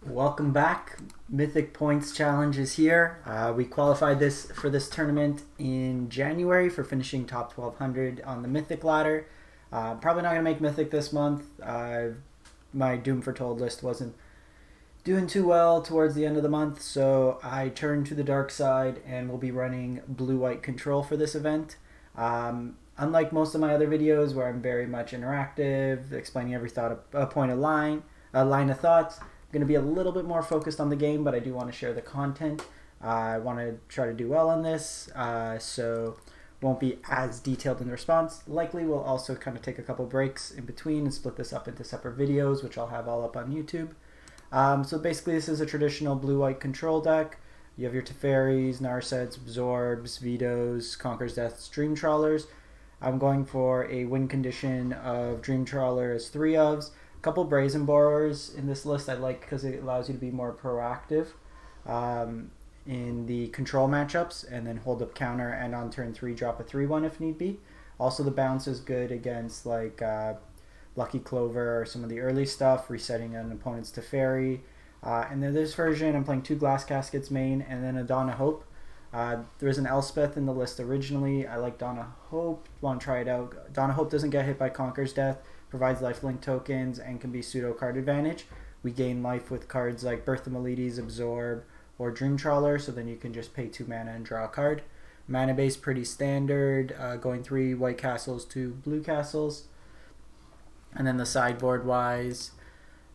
Welcome back. Mythic Points Challenge is here. We qualified for this tournament in January for finishing top 1200 on the Mythic ladder. Probably not going to make Mythic this month. My Doom Foretold list wasn't doing too well towards the end of the month, so I turned to the dark side and will be running blue-white control for this event. Unlike most of my other videos where I'm very much interactive, explaining every thought, a line of thoughts, I'm going to be a little bit more focused on the game, but I do want to share the content. I want to try to do well on this, so won't be as detailed in the response. Likely we'll also kind of take a couple breaks in between and split this up into separate videos, which I'll have all up on YouTube. So basically this is a traditional blue-white control deck. You have your Teferis, Narsets, Absorbs, Vetos, Conquer's Deaths, Dream Trawlers. I'm going for a win condition of Dream Trawler as 3 ofs. A couple Brazen Borrowers in this list I like because it allows you to be more proactive in the control matchups, and then hold up counter and on turn 3 drop a 3/1 if need be. Also the bounce is good against like Lucky Clover or some of the early stuff, resetting an opponent's Teferi. And then this version I'm playing 2 Glass Caskets main and then a Dawn of Hope. There was an Elspeth in the list originally. I like Dawn of Hope, want to try it out. Dawn of Hope doesn't get hit by Conquer's Death, provides lifelink tokens, and can be pseudo card advantage. We gain life with cards like Birth of Meletis, Absorb, or Dream Trawler, so then you can just pay 2 mana and draw a card. Mana base pretty standard, going 3 white castles, 2 blue castles. And then the sideboard wise,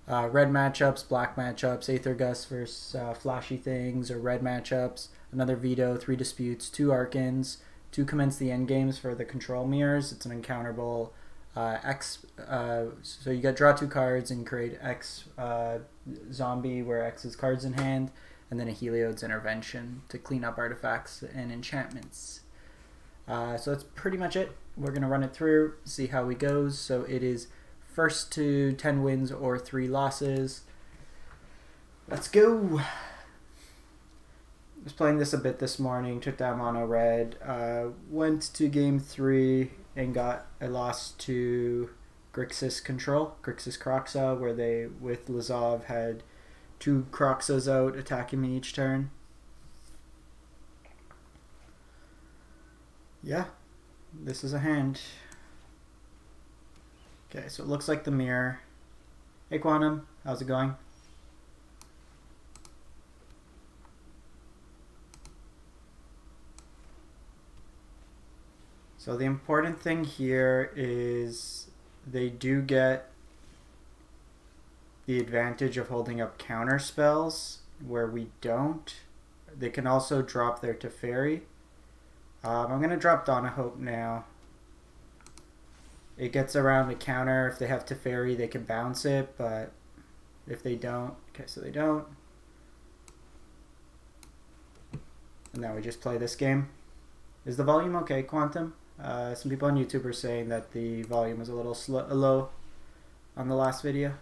red matchups, black matchups, Aether Gust versus flashy things, or red matchups, another Veto, 3 disputes, 2 Archons, 2 Commence the Endgames for the control mirrors. It's an encounterable X, so you got draw 2 cards and create X zombie where X is cards in hand, and then a Heliod's Intervention to clean up artifacts and enchantments. So that's pretty much it. We're going to run it through, see how it goes. So it is first to 10 wins or 3 losses. Let's go! I was playing this a bit this morning, took down mono red, went to game 3 and got a loss to Grixis Control, Grixis Kroxa, where they, with Lazov, had 2 Kroxas out attacking me each turn. Yeah, this is a hand. Okay, so it looks like the mirror. Hey Quantum, how's it going? So the important thing here is they do get the advantage of holding up counter spells where we don't. They can also drop their Teferi. I'm going to drop Dawn of Hope now. It gets around the counter. If they have Teferi, they can bounce it, but if they don't, okay, so they don't. And now we just play this game. Is the volume okay, Quantum? Some people on YouTube are saying that the volume was a little low on the last video.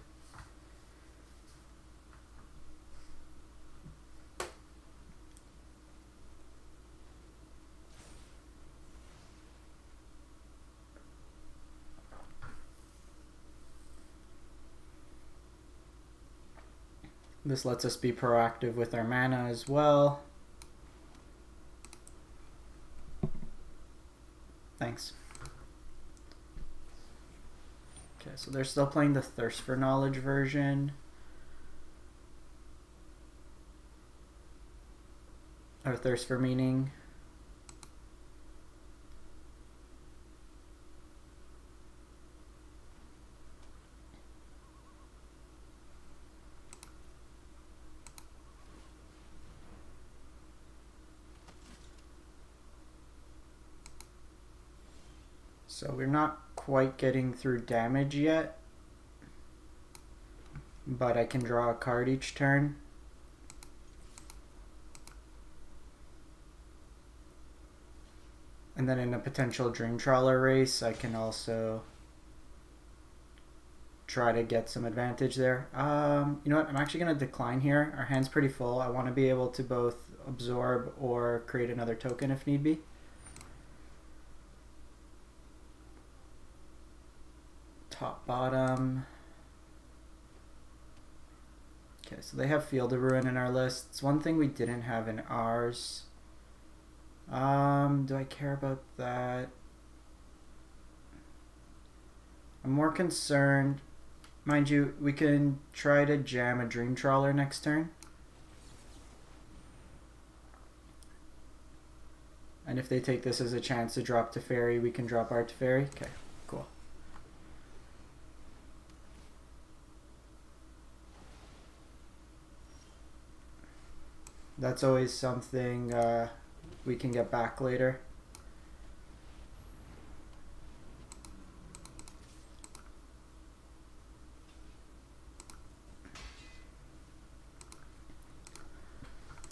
This lets us be proactive with our mana as well. Thanks. Okay, so they're still playing the Thirst for Knowledge version. Or Thirst for Meaning. So we're not quite getting through damage yet, but I can draw a card each turn. And then in a potential Dream Trawler race, I can also try to get some advantage there. You know what, I'm actually going to decline here. Our hand's pretty full. I want to be able to both absorb or create another token if need be. Top, bottom. Okay, so they have Field of Ruin in our list. It's one thing we didn't have in ours. Do I care about that? I'm more concerned. Mind you, we can try to jam a Dream Trawler next turn. And if they take this as a chance to drop Teferi, we can drop our Teferi. Okay, cool. That's always something we can get back later.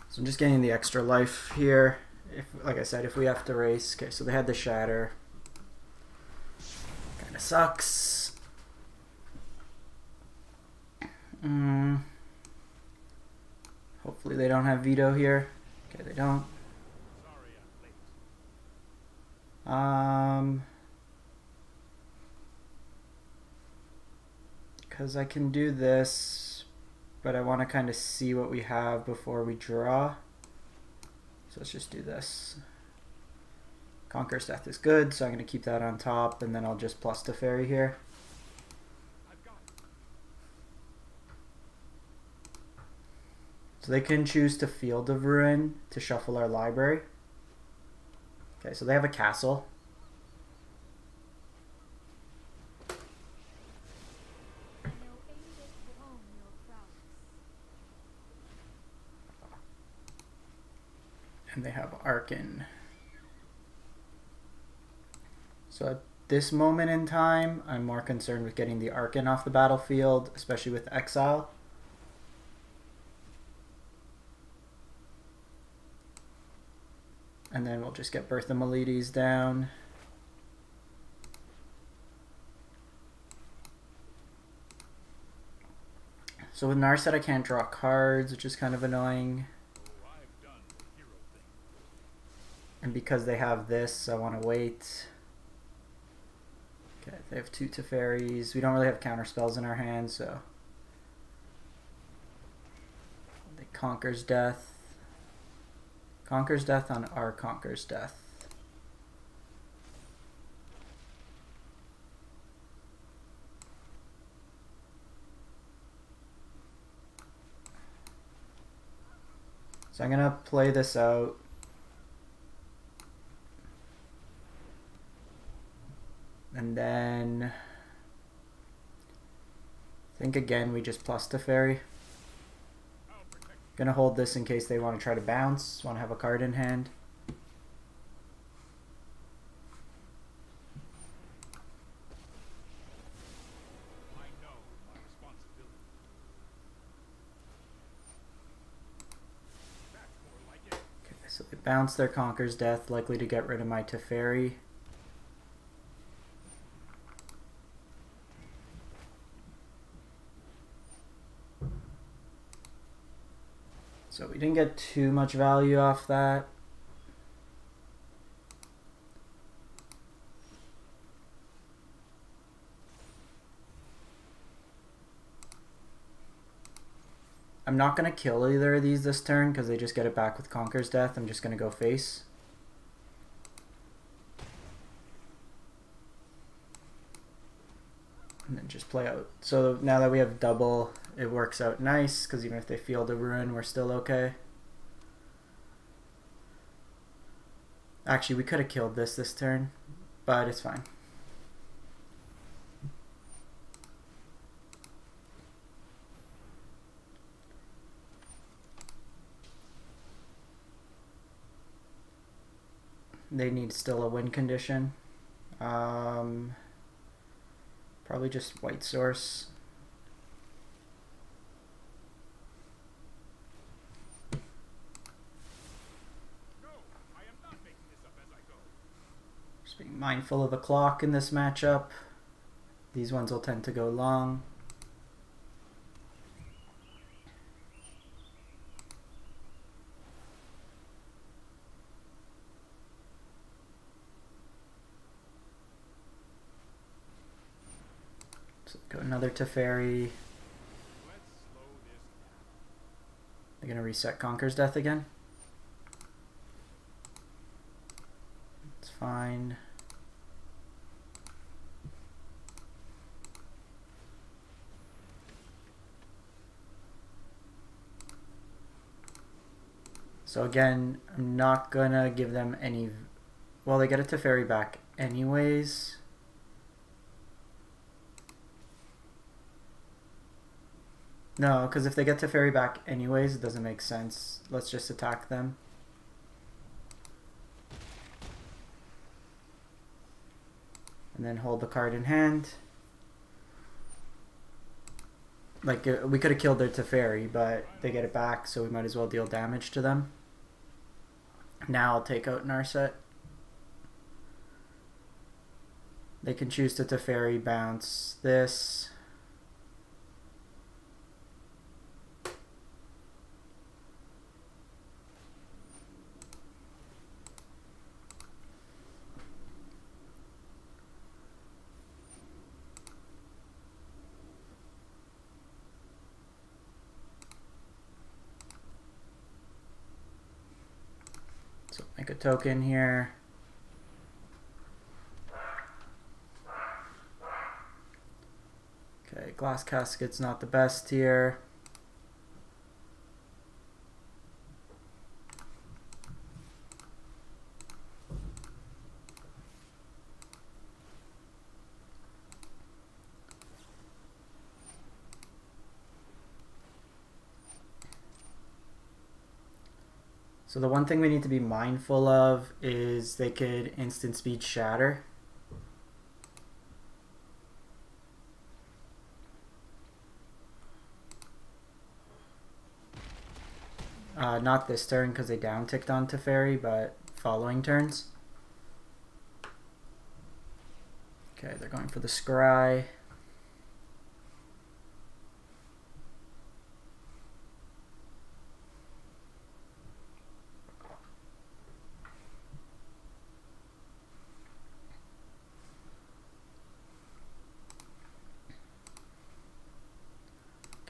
So I'm just getting the extra life here. If, like I said, if we have to race. Okay, so they had the Shatter. Kind of sucks. Hopefully they don't have Veto here. Okay, they don't. Because I can do this, but I want to kind of see what we have before we draw. So let's just do this. Conqueror's Death is good, so I'm going to keep that on top, and then I'll just plus Teferi here. So they can choose to Field of Ruin to shuffle our library. Okay, so they have a castle. And they have Archon. So at this moment in time, I'm more concerned with getting the Archon off the battlefield, especially with exile. And then we'll just get Birth of Meletis down. So with Narset I can't draw cards, which is kind of annoying. And because they have this, I want to wait. Okay, they have 2 Teferis. We don't really have counter spells in our hand, so they Conqueror's Death. Conqueror's Death on our Conqueror's Death. So I'm gonna play this out. And then I think again we just plus Teferi. Gonna hold this in case they want to try to bounce, want to have a card in hand. Okay, so they bounce their Conqueror's Death, likely to get rid of my Teferi. So we didn't get too much value off that. I'm not going to kill either of these this turn because they just get it back with Conqueror's Death. I'm just going to go face. And then just play out. So now that we have double, it works out nice because even if they Field of Ruin, we're still okay. Actually, we could have killed this turn, but it's fine. They need still a win condition. Probably just white source. Just being mindful of the clock in this matchup. These ones will tend to go long. So go another Teferi. They're going to reset Conqueror's Death again. It's fine. So again, I'm not going to give them any... Well, they get a Teferi back anyways. No, because if they get Teferi back anyways, it doesn't make sense. Let's just attack them. And then hold the card in hand. Like, we could have killed their Teferi, but they get it back, so we might as well deal damage to them. Now I'll take out Narset. They can choose to Teferi bounce this. So make a token here. Okay, Glass Casket's not the best here. So the one thing we need to be mindful of is they could instant speed Shatter. Not this turn because they down-ticked on Teferi, but following turns. Okay, they're going for the Scry.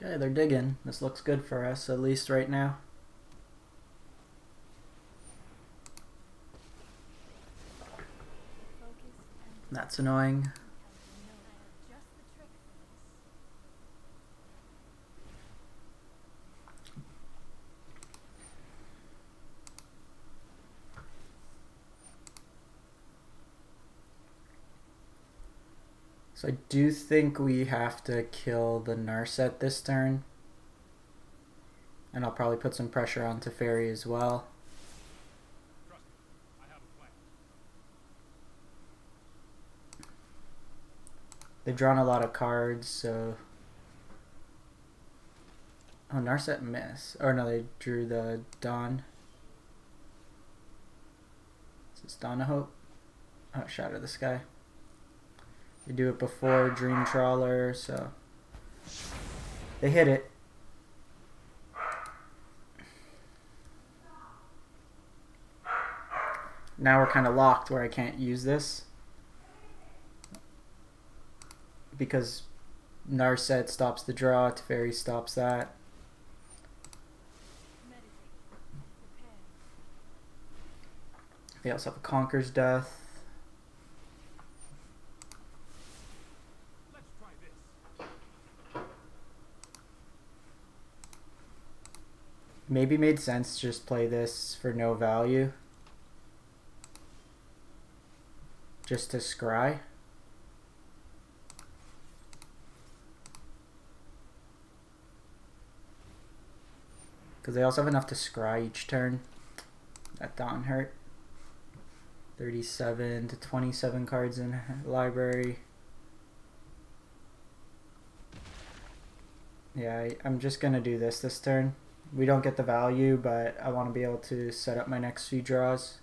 Okay, they're digging. This looks good for us, at least right now. That's annoying. So I do think we have to kill the Narset this turn. And I'll probably put some pressure on Teferi as well. They've drawn a lot of cards, so... Oh, Narset miss. Or no, they drew the Dawn. Is this Dawn of Hope? Oh, Shatter the Sky. They do it before Dream Trawler, so... They hit it. Now we're kind of locked where I can't use this. Because Narset stops the draw, Teferi stops that. They also have a Conqueror's Death. Let's try this. Maybe made sense to just play this for no value. Just to scry. Because they also have enough to scry each turn. That Dawn hurt. 37 to 27 cards in library. Yeah, I'm just going to do this turn. We don't get the value, but I want to be able to set up my next few draws.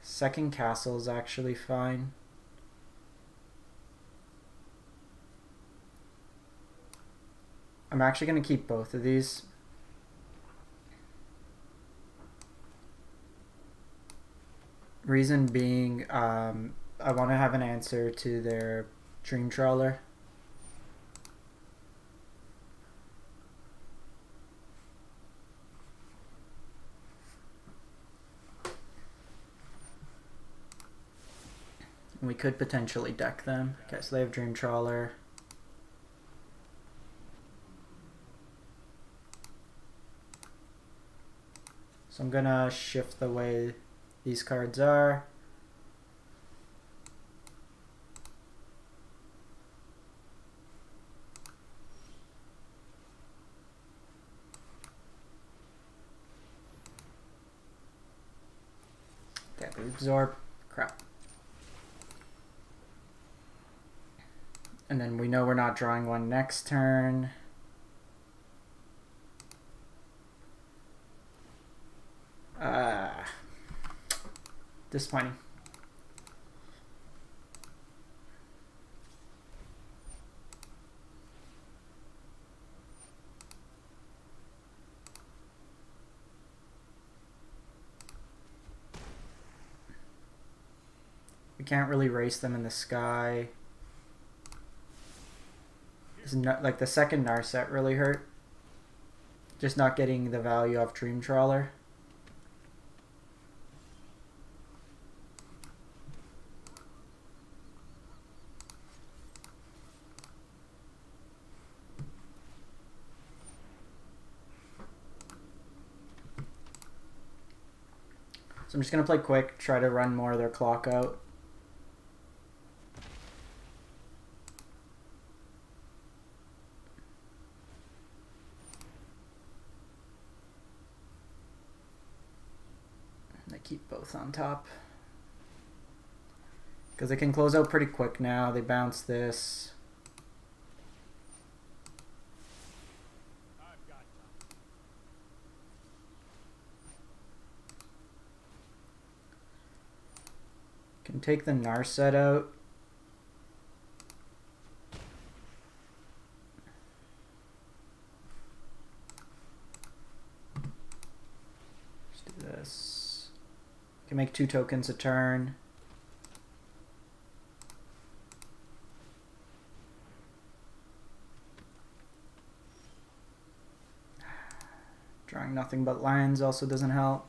Second castle is actually fine. I'm actually going to keep both of these. Reason being, I want to have an answer to their Dream Trawler. could potentially deck them. Okay, so they have Dream Trawler. So I'm gonna shift the way these cards are. Okay, we absorb. Crap. And then we know we're not drawing one next turn. Disappointing. We can't really race them in the sky. It's not, like the second Narset really hurt. Just not getting the value of Dream Trawler. So I'm just going to play quick, try to run more of their clock out. I keep both on top. Because they can close out pretty quick now. They bounce this. Can take the Narset out. Let's do this. Can make 2 tokens a turn. Drawing nothing but lands also doesn't help.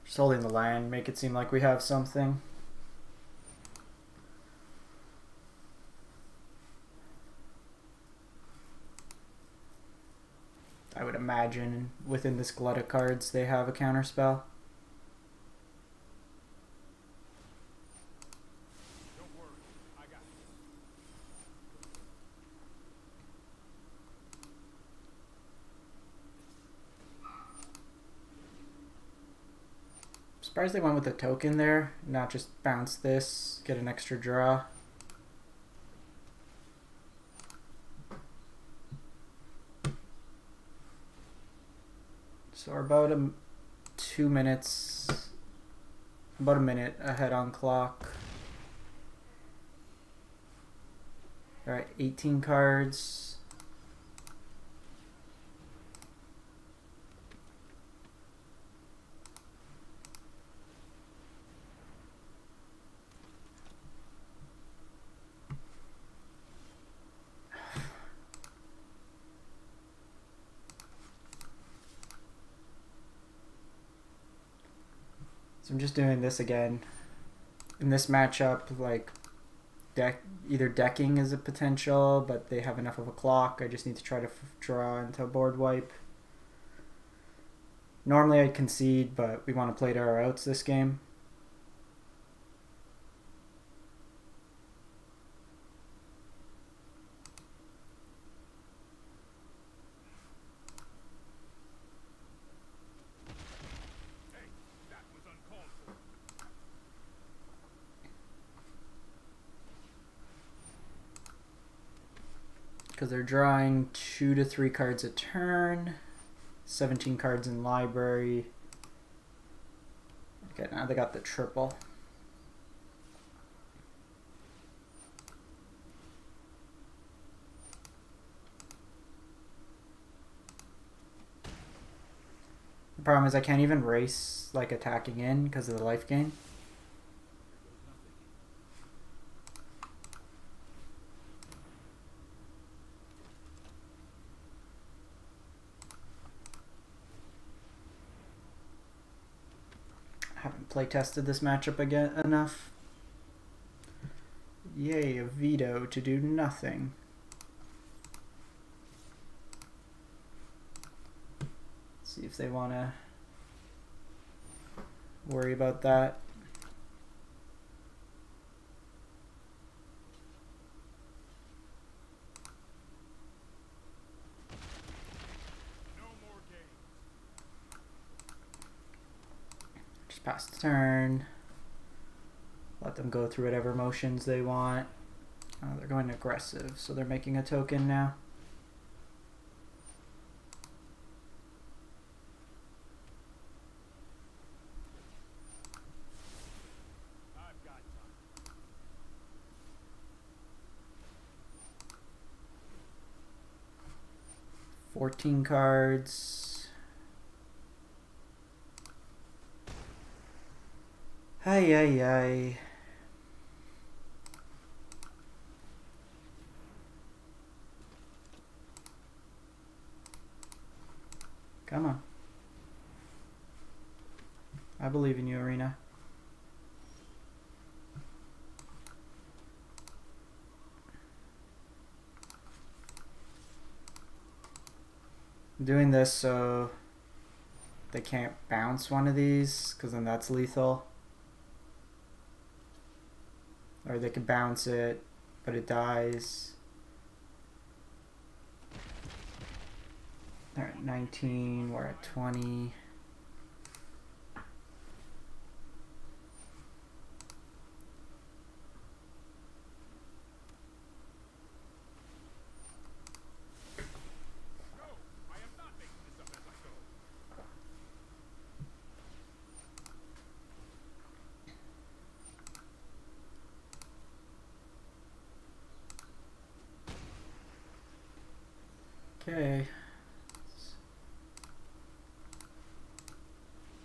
Just holding the land, make it seem like we have something. I would imagine within this glut of cards they have a counterspell. Surprised they went with a token there, not just bounce this, get an extra draw. So we're about 2 minutes, about a minute ahead on clock. All right, 18 cards. So I'm just doing this again. In this matchup, like, either decking is a potential, but they have enough of a clock. I just need to try to draw into a board wipe. Normally I'd concede, but we want to play to our outs this game. Because they're drawing 2 to 3 cards a turn, 17 cards in library. Okay, now they got the triple. The problem is I can't even race like attacking in because of the life gain. play tested this matchup again enough. Yay, a Veto to do nothing. See if they want to worry about that. Just pass the turn. Let them go through whatever motions they want. They're going aggressive, so they're making a token now. I've got time. 14 cards. Ay, ay, ay. Come on. I believe in you, Arena. I'm doing this so they can't bounce one of these, because then that's lethal. Or they could bounce it, but it dies. They're at 19, we're at 20. Okay.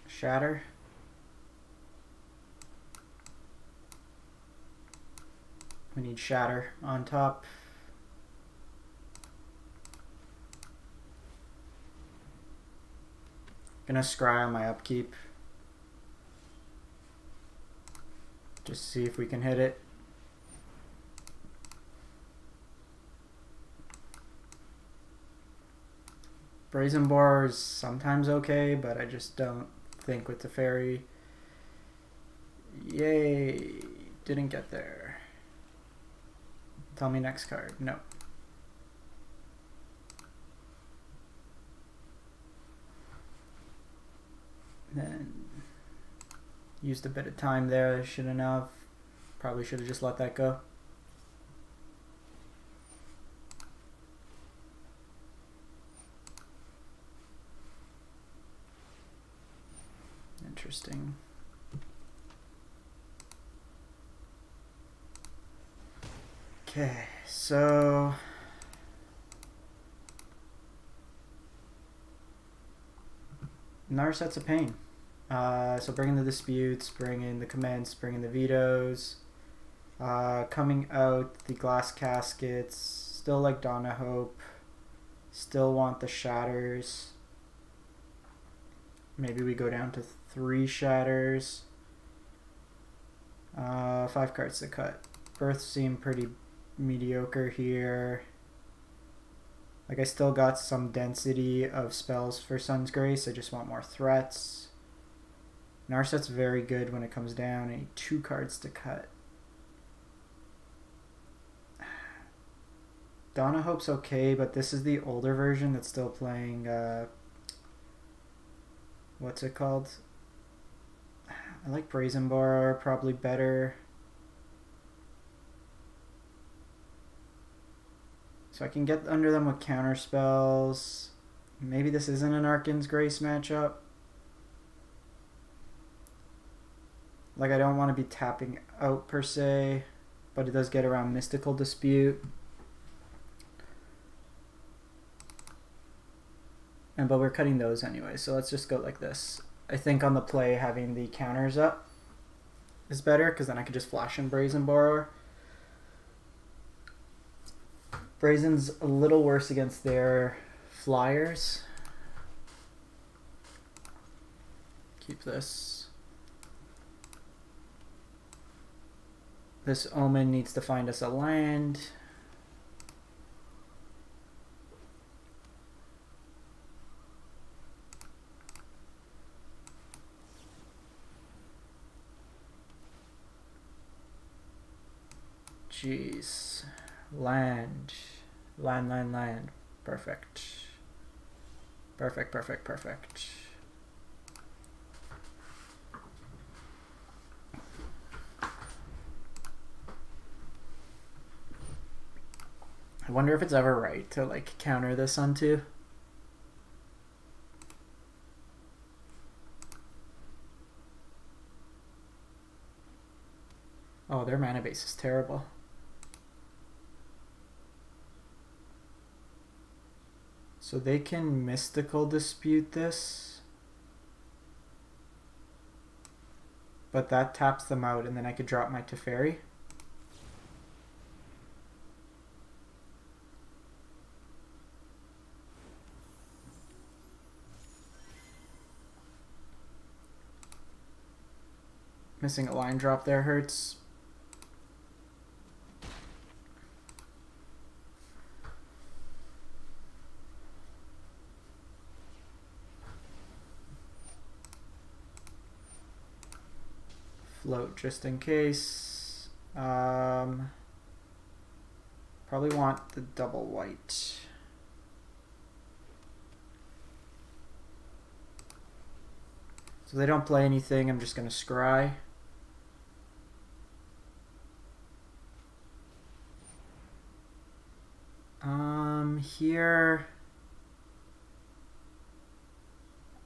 Shatter. We need Shatter on top. Gonna scry on my upkeep. Just see if we can hit it. Brazen Borrower is sometimes okay, but I just don't think with Teferi. Yay! Didn't get there. Tell me next card. No. Then used a bit of time there. I shouldn't have. Probably should have just let that go. Interesting. Okay, so Narset's a pain. So bring in the disputes, bring in the commence, bring in the vetoes. Coming out the glass caskets. Still like Dawn of Hope. Still want the shatters. Maybe we go down to 3 shatters. 5 cards to cut. Birth seemed pretty mediocre here. Like, I still got some density of spells for Sun's Grace. I just want more threats. Narset's very good when it comes down. I need 2 cards to cut. Dawn of Hope's okay, but this is the older version that's still playing... what's it called? I like Brazen Borrower probably better. So I can get under them with counter spells. Maybe this isn't an Archon's Grace matchup. Like, I don't want to be tapping out per se, but it does get around Mystical Dispute. But we're cutting those anyway, so let's just go like this. I think on the play having the counters up is better, because then I can just flash in Brazen Borrower. Brazen's a little worse against their flyers. Keep this. This Omen needs to find us a land. Jeez. Land. Land. Perfect. Perfect. I wonder if it's ever right to like counter this onto. Oh, their mana base is terrible. So they can mystical dispute this. But that taps them out and then I could drop my Teferi. Missing a line drop there hurts. Float just in case. Probably want the double white. So they don't play anything, I'm just gonna scry. Here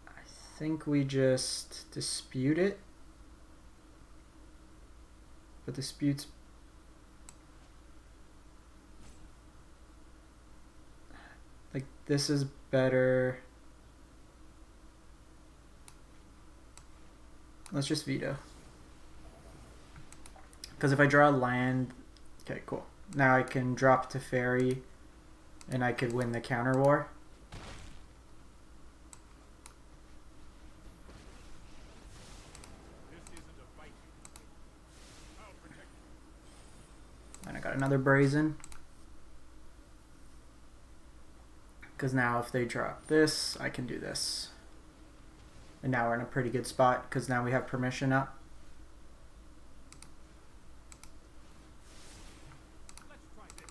I think we just dispute it. But disputes like this is better. Let's just veto. Because if I draw land, okay, cool. Now I can drop Teferi and I could win the counter war. And I got another Brazen. Because now if they drop this, I can do this. And now we're in a pretty good spot because now we have permission up.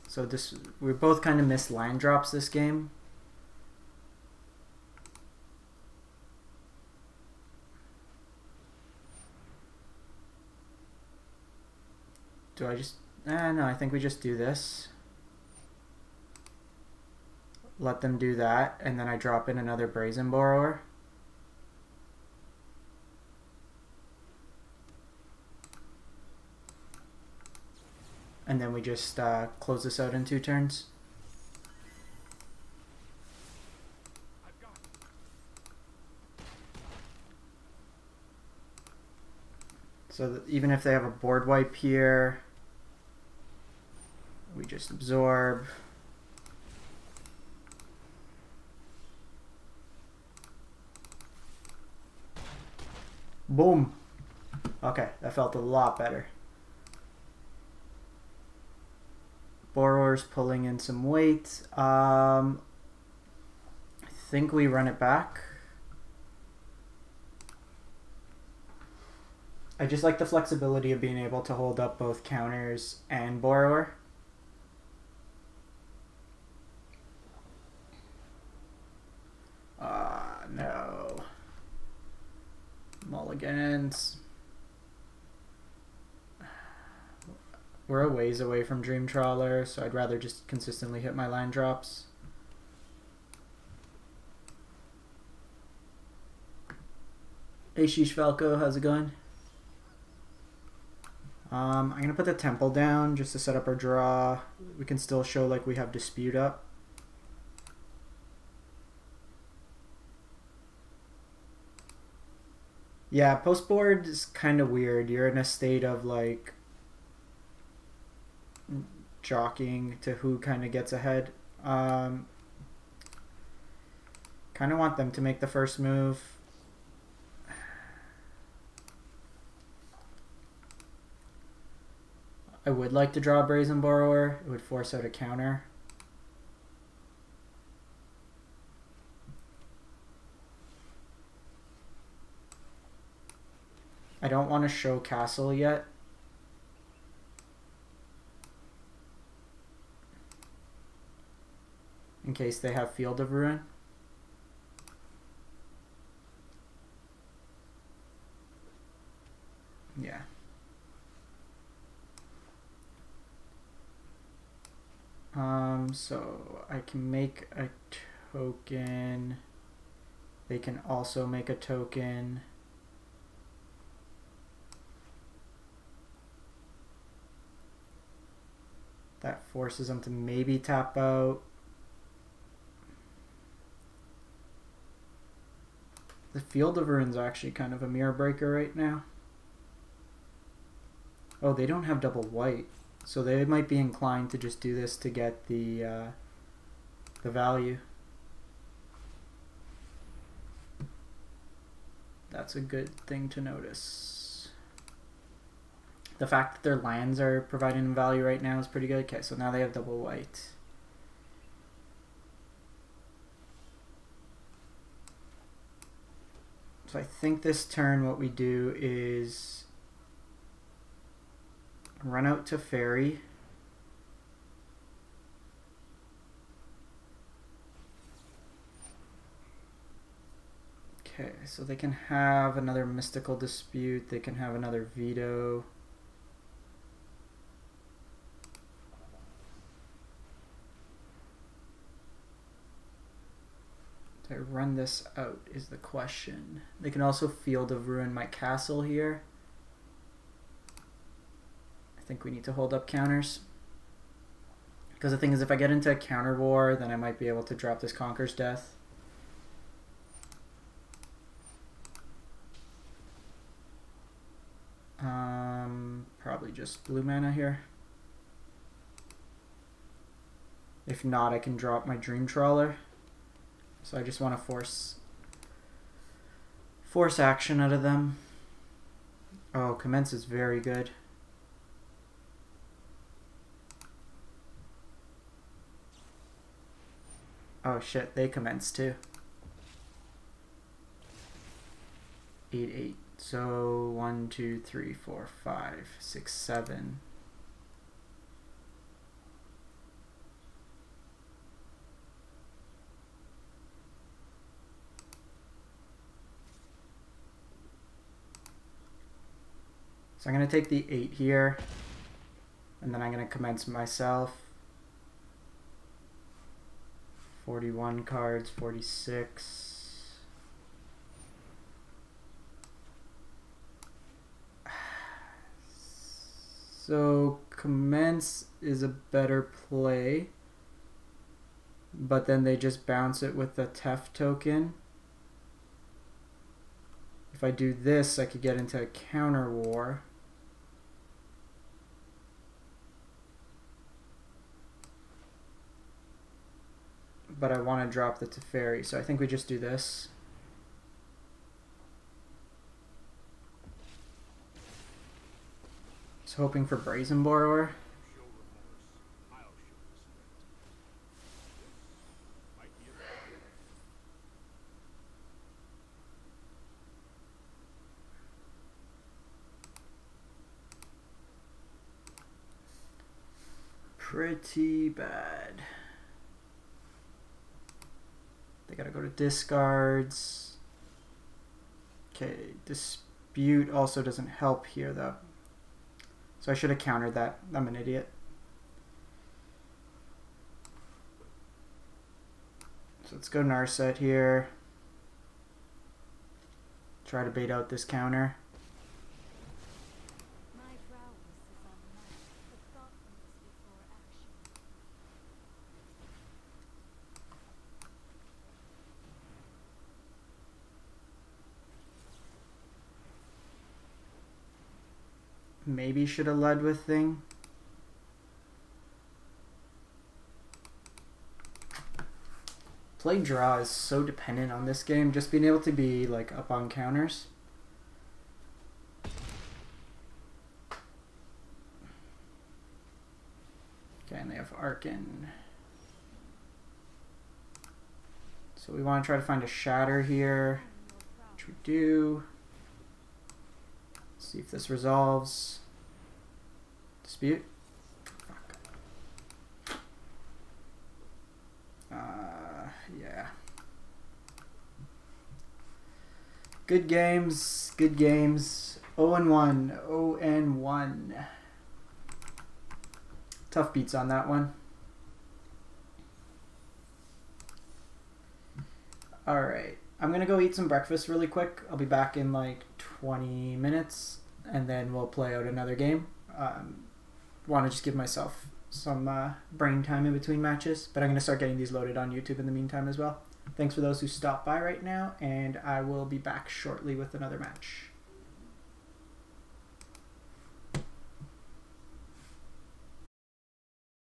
So this, we both kind of missed line drops this game. Do I just, no, I think we just do this. Let them do that, and then I drop in another Brazen Borrower. And then we just close this out in 2 turns. So that even if they have a board wipe here, we just absorb. Boom. Okay, that felt a lot better. Borrower's pulling in some weight. I think we run it back. I just like the flexibility of being able to hold up both counters and Borrower. No. Mulligans. We're a ways away from Dream Trawler, so I'd rather just consistently hit my line drops. Hey Sheesh Falco, how's it going? I'm gonna put the Temple down just to set up our draw. We can still show like we have dispute up. Yeah, post board is kind of weird. You're in a state of like jockeying to who kind of gets ahead. Kind of want them to make the first move. I would like to draw a Brazen Borrower. It would force out a counter. I don't want to show Castle yet. In case they have Field of Ruin. Yeah. So I can make a token. They can also make a token. That forces them to maybe tap out. The Field of Ruin's actually kind of a mirror breaker right now. Oh, they don't have double white, so they might be inclined to just do this to get the value. That's a good thing to notice. The fact that their lands are providing value right now is pretty good. Okay, so now they have double white. So I think this turn what we do is run out to Teferi. Okay, so they can have another Mystical Dispute, they can have another Veto. Do I run this out is the question. They can also Field of Ruin my castle here. I think we need to hold up counters. Because the thing is, if I get into a counter war, then I might be able to drop this Conqueror's Death. Probably just blue mana here. If not, I can drop my Dream Trawler. So I just want to force action out of them. Oh, Commence is very good. Oh shit, they Commence too. 8/8. So 1, 2, 3, 4, 5, 6, 7. So I'm going to take the 8 here, and then I'm going to Commence myself. 41 cards, 46. So Commence is a better play, but then they just bounce it with the Tef token. If I do this, I could get into a counter war. But I want to drop the Teferi, so I think we just do this. Just hoping for Brazen Borrower. Pretty bad. They gotta go to discards. Okay, Dispute also doesn't help here though. So I should have countered that. I'm an idiot. So let's go Narset here. Try to bait out this counter. Maybe should have led with Thing. Play draw is so dependent on this game, just being able to be like up on counters. Okay, and they have Archon. So we want to try to find a Shatter here, which we do. Let's see if this resolves. Dispute. Fuck. Yeah. Good games. Good games. 0-1. 0-1. Tough beats on that one. Alright, I'm gonna go eat some breakfast really quick. I'll be back in like 20 minutes and then we'll play out another game. Want to just give myself some brain time in between matches, but I'm gonna start getting these loaded on YouTube in the meantime as well. Thanks for those who stopped by right now, and I will be back shortly with another match.